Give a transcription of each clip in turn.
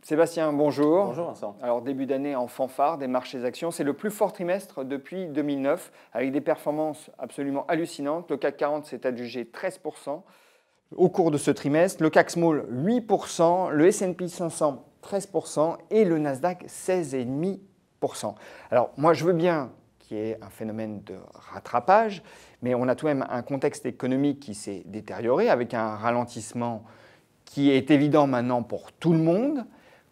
Sébastien, bonjour. Bonjour Vincent. Alors début d'année en fanfare des marchés actions, c'est le plus fort trimestre depuis 2009 avec des performances absolument hallucinantes. Le CAC 40 s'est adjugé 13% au cours de ce trimestre, le CAC Small 8%, le S&P 500 13% et le Nasdaq 16,5%. Alors moi je veux bien qu'il y ait un phénomène de rattrapage, mais on a tout de même un contexte économique qui s'est détérioré avec un ralentissement qui est évident maintenant pour tout le monde.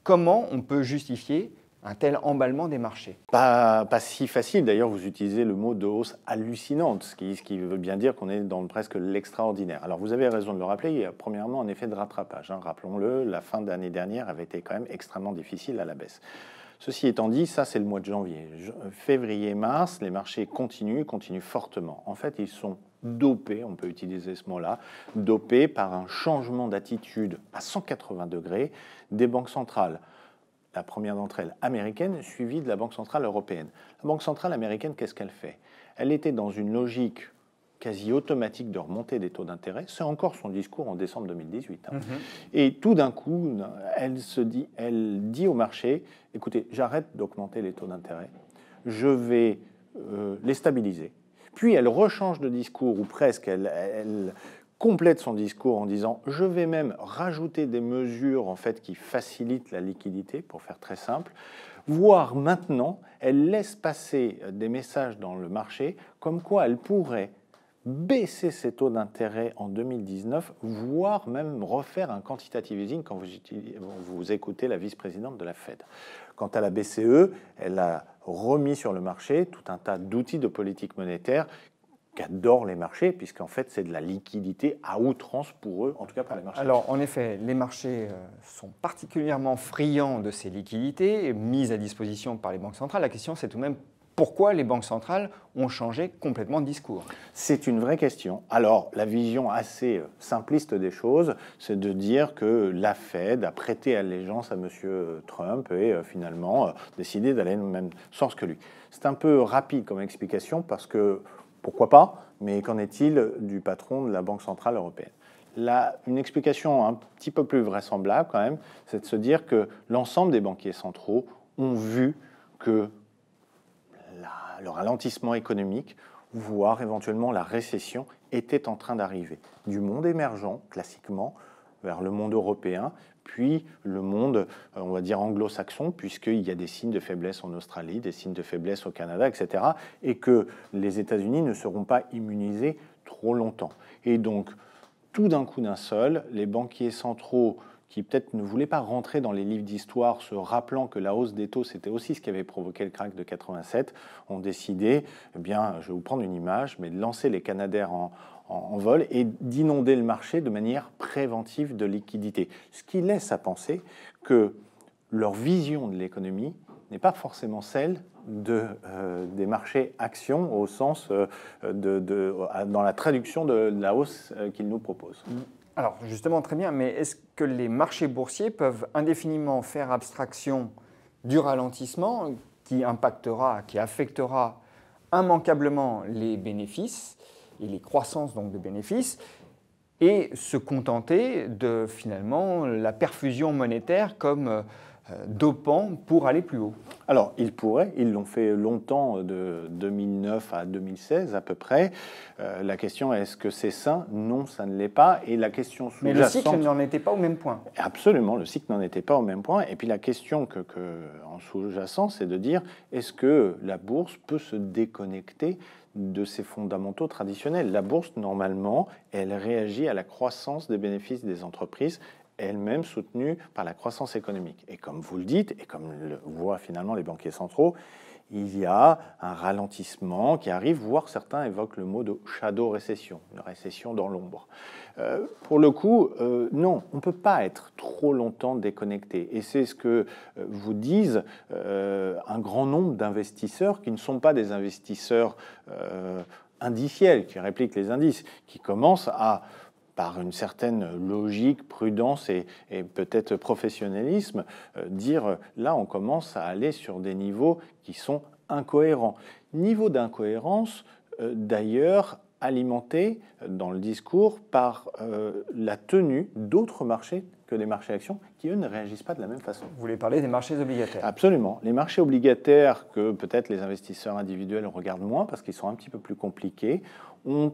Comment on peut justifier un tel emballement des marchés? Pas si facile, d'ailleurs vous utilisez le mot de hausse hallucinante, ce qui veut bien dire qu'on est dans presque l'extraordinaire. Alors vous avez raison de le rappeler, il y a premièrement un effet de rattrapage. Rappelons-le, la fin d'année dernière avait été quand même extrêmement difficile à la baisse. Ceci étant dit, ça c'est le mois de janvier. Février, mars, les marchés continuent fortement. En fait, ils sont dopés, on peut utiliser ce mot-là, dopés par un changement d'attitude à 180 degrés des banques centrales. La première d'entre elles américaine, suivie de la Banque centrale européenne. La Banque centrale américaine, qu'est-ce qu'elle fait? Elle était dans une logique quasi automatique de remonter des taux d'intérêt. C'est encore son discours en décembre 2018. Et tout d'un coup, elle dit au marché, écoutez, j'arrête d'augmenter les taux d'intérêt, je vais les stabiliser. Puis elle rechange de discours, ou presque, elle complète son discours en disant « je vais même rajouter des mesures en fait, qui facilitent la liquidité », pour faire très simple, voire maintenant, elle laisse passer des messages dans le marché comme quoi elle pourrait baisser ses taux d'intérêt en 2019, voire même refaire un quantitative easing quand vous écoutez la vice-présidente de la Fed. Quant à la BCE, elle a remis sur le marché tout un tas d'outils de politique monétaire qu'adorent les marchés, puisqu'en fait, c'est de la liquidité à outrance pour eux, en tout cas pour les marchés. Alors, en effet, les marchés sont particulièrement friands de ces liquidités mises à disposition par les banques centrales. La question, c'est tout de même pourquoi les banques centrales ont changé complètement de discours. C'est une vraie question. Alors, la vision assez simpliste des choses, c'est de dire que la Fed a prêté allégeance à M. Trump et finalement décidé d'aller dans le même sens que lui. C'est un peu rapide comme explication parce que pourquoi pas, mais qu'en est-il du patron de la Banque centrale européenne? Là, une explication un petit peu plus vraisemblable quand même, c'est de se dire que l'ensemble des banquiers centraux ont vu que le ralentissement économique, voire éventuellement la récession, était en train d'arriver. Du monde émergent, classiquement, vers le monde européen, puis le monde, on va dire, anglo-saxon, puisqu'il y a des signes de faiblesse en Australie, des signes de faiblesse au Canada, etc., et que les États-Unis ne seront pas immunisés trop longtemps. Et donc, tout d'un coup d'un seul, les banquiers centraux qui peut-être ne voulaient pas rentrer dans les livres d'histoire, se rappelant que la hausse des taux, c'était aussi ce qui avait provoqué le crack de 87, ont décidé, eh bien, je vais vous prendre une image, mais de lancer les Canadair en vol et d'inonder le marché de manière préventive de liquidité. Ce qui laisse à penser que leur vision de l'économie n'est pas forcément celle des marchés actions au sens dans la traduction de la hausse qu'ils nous proposent. Alors justement, très bien, mais est-ce que les marchés boursiers peuvent indéfiniment faire abstraction du ralentissement qui affectera immanquablement les bénéfices et les croissances donc de bénéfices et se contenter de finalement la perfusion monétaire comme dopant pour aller plus haut? Alors, ils pourraient, ils l'ont fait longtemps, de 2009 à 2016 à peu près. La question est, est-ce que c'est sain? Non, ça ne l'est pas. Et la question sous-jacente... Mais le cycle n'en était pas au même point. Absolument, le cycle n'en était pas au même point. Et puis la question en sous-jacent, c'est de dire, est-ce que la bourse peut se déconnecter de ses fondamentaux traditionnels? La bourse, normalement, elle réagit à la croissance des bénéfices des entreprises, elle-même soutenue par la croissance économique. Et comme vous le dites, et comme le voient finalement les banquiers centraux, il y a un ralentissement qui arrive, voire certains évoquent le mot de shadow récession, une récession dans l'ombre. Pour le coup, non, on ne peut pas être trop longtemps déconnecté. Et c'est ce que vous disent un grand nombre d'investisseurs qui ne sont pas des investisseurs indiciels, qui répliquent les indices, qui commencent à, par une certaine logique, prudence et peut-être professionnalisme, dire là on commence à aller sur des niveaux qui sont incohérents. Niveau d'incohérence, d'ailleurs, alimenté dans le discours par la tenue d'autres marchés que que les marchés actions qui, eux, ne réagissent pas de la même façon. Vous voulez parler des marchés obligataires? Absolument. Les marchés obligataires, que peut-être les investisseurs individuels regardent moins parce qu'ils sont un petit peu plus compliqués, ont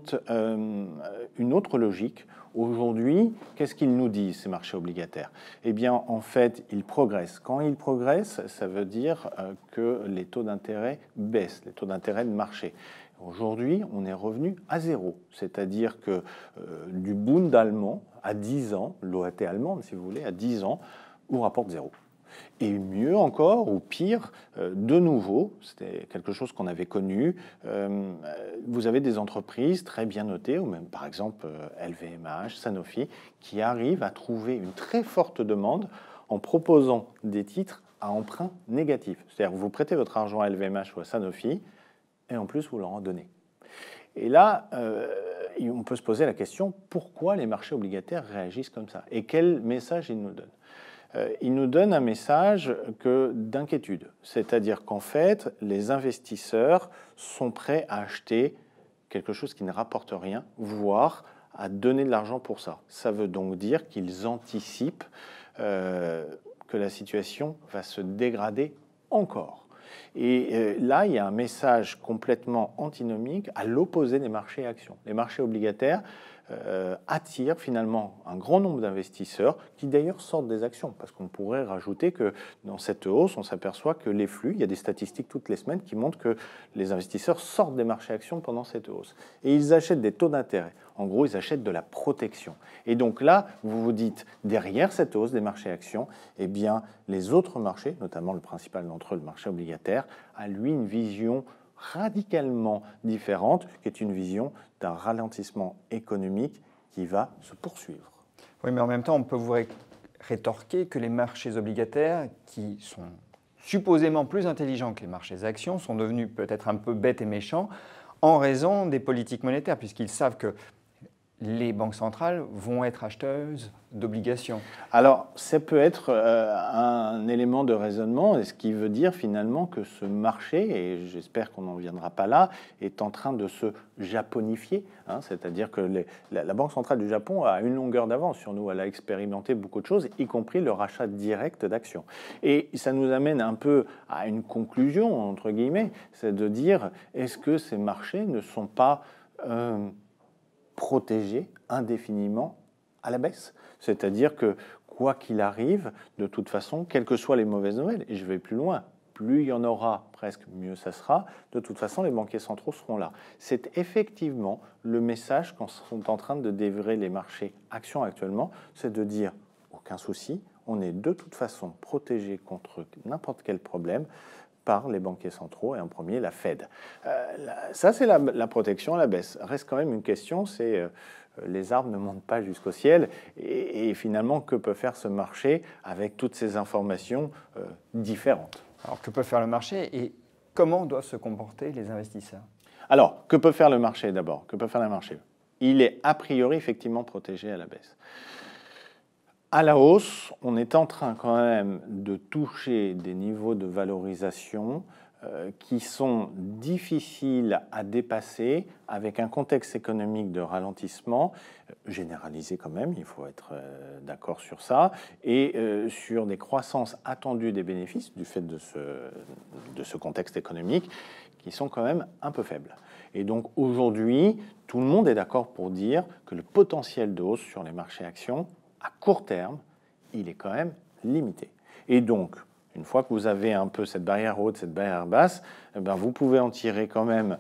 une autre logique. Aujourd'hui, qu'est-ce qu'ils nous disent, ces marchés obligataires? Eh bien, en fait, ils progressent. Quand ils progressent, ça veut dire que les taux d'intérêt baissent, les taux d'intérêt de marché. Aujourd'hui, on est revenu à zéro, c'est-à-dire que du Bund allemand à 10 ans, l'OAT allemande, si vous voulez, à 10 ans, vous rapporte zéro. Et mieux encore, ou pire, de nouveau, c'était quelque chose qu'on avait connu, vous avez des entreprises très bien notées, ou même par exemple LVMH, Sanofi, qui arrivent à trouver une très forte demande en proposant des titres à emprunt négatif. C'est-à-dire que vous prêtez votre argent à LVMH ou à Sanofi, et en plus vous leur en donnez. Et là, on peut se poser la question, pourquoi les marchés obligataires réagissent comme ça? Et quel message ils nous donnent? Il nous donne un message d'inquiétude, c'est-à-dire qu'en fait, les investisseurs sont prêts à acheter quelque chose qui ne rapporte rien, voire à donner de l'argent pour ça. Ça veut donc dire qu'ils anticipent que la situation va se dégrader encore. Et là, il y a un message complètement antinomique à l'opposé des marchés actions. Les marchés obligataires attirent finalement un grand nombre d'investisseurs qui d'ailleurs sortent des actions, parce qu'on pourrait rajouter que dans cette hausse, on s'aperçoit que les flux, il y a des statistiques toutes les semaines qui montrent que les investisseurs sortent des marchés actions pendant cette hausse. Et ils achètent des taux d'intérêt. En gros, ils achètent de la protection. Et donc là, vous vous dites, derrière cette hausse des marchés actions, eh bien, les autres marchés, notamment le principal d'entre eux, le marché obligataire, a lui une vision radicalement différente, qui est une vision d'un ralentissement économique qui va se poursuivre. Oui, mais en même temps, on peut vous rétorquer que les marchés obligataires, qui sont supposément plus intelligents que les marchés actions, sont devenus peut-être un peu bêtes et méchants en raison des politiques monétaires, puisqu'ils savent que les banques centrales vont être acheteuses d'obligations. Alors, ça peut être un élément de raisonnement, ce qui veut dire finalement que ce marché, et j'espère qu'on n'en viendra pas là, est en train de se japonifier. C'est-à-dire que la Banque centrale du Japon a une longueur d'avance sur nous. Elle a expérimenté beaucoup de choses, y compris le rachat direct d'actions. Et ça nous amène un peu à une conclusion, entre guillemets, c'est de dire, est-ce que ces marchés ne sont pas protégés indéfiniment à la baisse. C'est-à-dire que, quoi qu'il arrive, de toute façon, quelles que soient les mauvaises nouvelles, et je vais plus loin, plus il y en aura, presque mieux ça sera, de toute façon, les banquiers centraux seront là. C'est effectivement le message qu'en sont en train de délivrer les marchés actions actuellement, c'est de dire, aucun souci, on est de toute façon protégé contre n'importe quel problème, par les banquiers centraux, et en premier la Fed. Ça, c'est la protection à la baisse. Reste quand même une question, c'est les arbres ne montent pas jusqu'au ciel, et finalement, que peut faire ce marché avec toutes ces informations différentes? Alors, que peut faire le marché et comment doivent se comporter les investisseurs? Alors, que peut faire le marché d'abord? Que peut faire le marché? Il est a priori effectivement protégé à la baisse. À la hausse, on est en train quand même de toucher des niveaux de valorisation qui sont difficiles à dépasser avec un contexte économique de ralentissement généralisé quand même, il faut être d'accord sur ça, et sur des croissances attendues des bénéfices du fait de ce contexte économique qui sont quand même un peu faibles. Et donc aujourd'hui, tout le monde est d'accord pour dire que le potentiel de hausse sur les marchés actions à court terme, il est quand même limité. Et donc, une fois que vous avez un peu cette barrière haute, cette barrière basse, vous pouvez en tirer quand même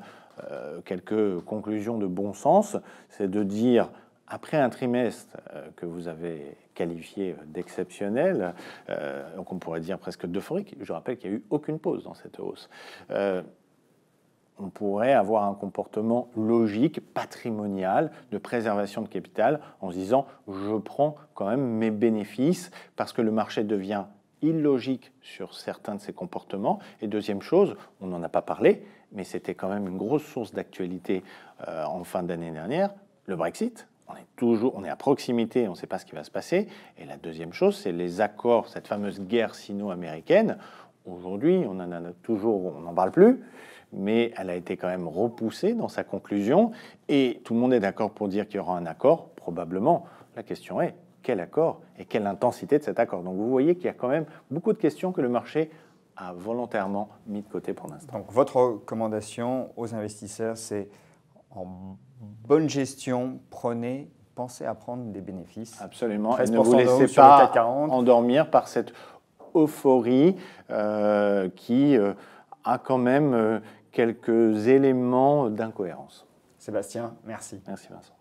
quelques conclusions de bon sens. C'est de dire, après un trimestre que vous avez qualifié d'exceptionnel, donc on pourrait dire presque d'euphorique, je rappelle qu'il n'y a eu aucune pause dans cette hausse, on pourrait avoir un comportement logique, patrimonial, de préservation de capital, en se disant « je prends quand même mes bénéfices » parce que le marché devient illogique sur certains de ces comportements. Et deuxième chose, on n'en a pas parlé, mais c'était quand même une grosse source d'actualité en fin d'année dernière, le Brexit. On est à proximité, on ne sait pas ce qui va se passer. Et la deuxième chose, c'est les accords, cette fameuse guerre sino-américaine. Aujourd'hui, on n'en parle plus, mais elle a été quand même repoussée dans sa conclusion, et tout le monde est d'accord pour dire qu'il y aura un accord, probablement. La question est, quel accord et quelle intensité de cet accord. Donc vous voyez qu'il y a quand même beaucoup de questions que le marché a volontairement mis de côté pour l'instant. Donc votre recommandation aux investisseurs, c'est en bonne gestion, pensez à prendre des bénéfices. Absolument, et 13% ne vous de laissez hausse sur le pas CAC 40. endormir par cette euphorie qui a quand même quelques éléments d'incohérence. Sébastien, merci. Merci Vincent.